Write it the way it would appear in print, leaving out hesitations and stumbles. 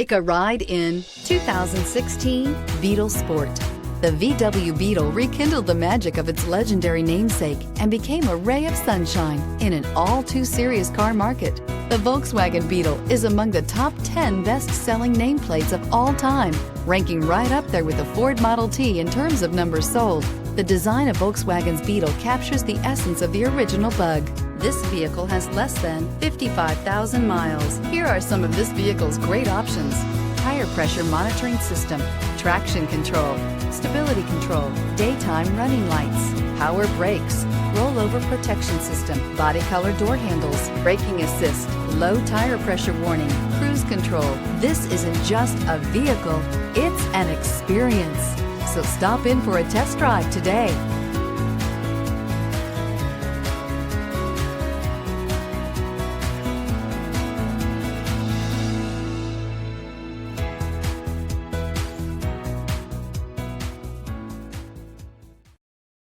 Take a ride in 2016 Beetle Sport. The VW Beetle rekindled the magic of its legendary namesake and became a ray of sunshine in an all-too-serious car market. The Volkswagen Beetle is among the top 10 best-selling nameplates of all time, ranking right up there with the Ford Model T in terms of numbers sold. The design of Volkswagen's Beetle captures the essence of the original bug. This vehicle has less than 55,000 miles. Here are some of this vehicle's great options: tire pressure monitoring system, traction control, stability control, daytime running lights, power brakes, rollover protection system, body color door handles, braking assist, low tire pressure warning, cruise control. This isn't just a vehicle, it's an experience. So stop in for a test drive today.